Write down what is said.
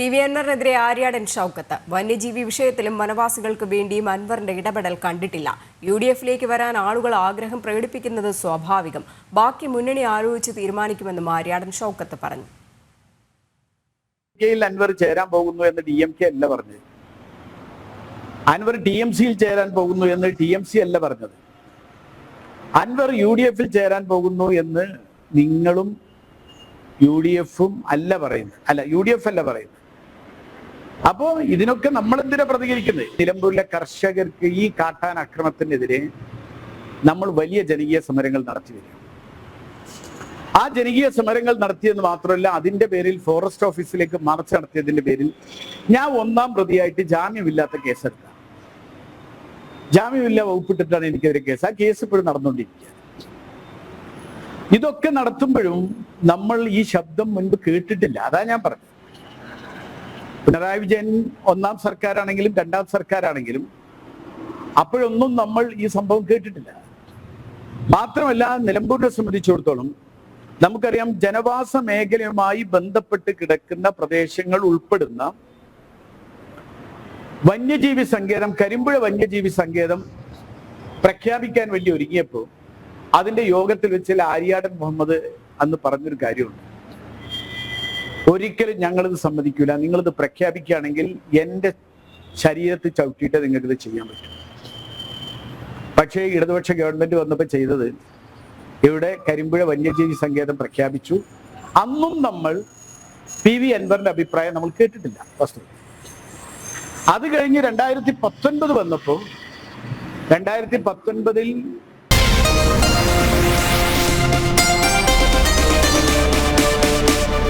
PV. അൻവറിനെതിരെ Aryadan Shoukath. വന്യജീവി വിഷയത്തിലും വനവാസികൾക്ക് വേണ്ടിയും അൻവറിന്റെ ഇടപെടൽ കണ്ടിട്ടില്ല. യുഡിഎഫിലേക്ക് വരാൻ ആളുകൾ ആഗ്രഹം പ്രകടിപ്പിക്കുന്നത് സ്വാഭാവികം. ബാക്കി മുന്നണി ആലോചിച്ച് തീരുമാനിക്കുമെന്നും ആര്യാടൻ ഷൗക്കത്ത് പറഞ്ഞു. അൻവർ ചേരാൻ പോകുന്നു എന്ന് DMK അല്ല പറഞ്ഞത്. അൻവർ TMCയിൽ ചേരാൻ പോകുന്നു എന്ന് TMC അല്ല പറഞ്ഞത്. അൻവർ UDFിൽ ചേരാൻ പോകുന്നു എന്ന് നിങ്ങളും UDFും അല്ല പറയുന്നത്. അല്ല, UDF അല്ല പറയുന്നത്. അപ്പോ ഇതിനൊക്കെ നമ്മൾ എന്തിനാ പ്രതികരിക്കുന്നത്? നിലമ്പൂരിലെ കർഷകർക്ക് ഈ കാട്ടാൻ അക്രമത്തിനെതിരെ നമ്മൾ വലിയ ജനകീയ സമരങ്ങൾ നടത്തി വരിക. ആ ജനകീയ സമരങ്ങൾ നടത്തിയെന്ന് മാത്രമല്ല, അതിന്റെ പേരിൽ ഫോറസ്റ്റ് ഓഫീസിലേക്ക് മാർച്ച് നടത്തിയതിന്റെ പേരിൽ ഞാൻ 1-ാം പ്രതിയായിട്ട് ജാമ്യമില്ലാത്ത കേസെടുത്ത. ജാമ്യമില്ല വകുപ്പിട്ടിട്ടാണ് എനിക്കെതിരെ കേസ്. ആ കേസ് ഇപ്പോഴും നടന്നുകൊണ്ടിരിക്കുക. ഇതൊക്കെ നടത്തുമ്പോഴും നമ്മൾ ഈ ശബ്ദം മുൻപ് കേട്ടിട്ടില്ല. അതാ ഞാൻ പറഞ്ഞത്. പിണറായി വിജയൻ 1-ാം സർക്കാരാണെങ്കിലും 2-ാം സർക്കാരാണെങ്കിലും അപ്പോഴൊന്നും നമ്മൾ ഈ സംഭവം കേട്ടിട്ടില്ല. മാത്രമല്ല, നിലമ്പൂരിനെ സംബന്ധിച്ചിടത്തോളം നമുക്കറിയാം, ജനവാസ മേഖലയുമായി ബന്ധപ്പെട്ട് കിടക്കുന്ന പ്രദേശങ്ങൾ ഉൾപ്പെടുന്ന വന്യജീവി സങ്കേതം, കരിമ്പുഴ വന്യജീവി സങ്കേതം പ്രഖ്യാപിക്കാൻ വേണ്ടി ഒരുങ്ങിയപ്പോൾ അതിന്റെ യോഗത്തിൽ വെച്ച് ആര്യാടൻ മുഹമ്മദ് അന്ന് പറഞ്ഞൊരു കാര്യമുണ്ട്. ഒരിക്കലും ഞങ്ങളിത് സമ്മതിക്കൂല, നിങ്ങളിത് പ്രഖ്യാപിക്കുകയാണെങ്കിൽ എൻ്റെ ശരീരത്തിൽ ചവിട്ടിയിട്ട് നിങ്ങൾക്കിത് ചെയ്യാൻ പറ്റും. പക്ഷേ ഇടതുപക്ഷ ഗവൺമെന്റ് വന്നപ്പോൾ ചെയ്തത്, ഇവിടെ കരിമ്പുഴ വന്യജീവി സങ്കേതം പ്രഖ്യാപിച്ചു. അന്നും നമ്മൾ പി.വി. അൻവറിന്റെ അഭിപ്രായം നമ്മൾ കേട്ടിട്ടില്ല. വസ്തു അത് കഴിഞ്ഞ് 2019 വന്നപ്പോൾ 2019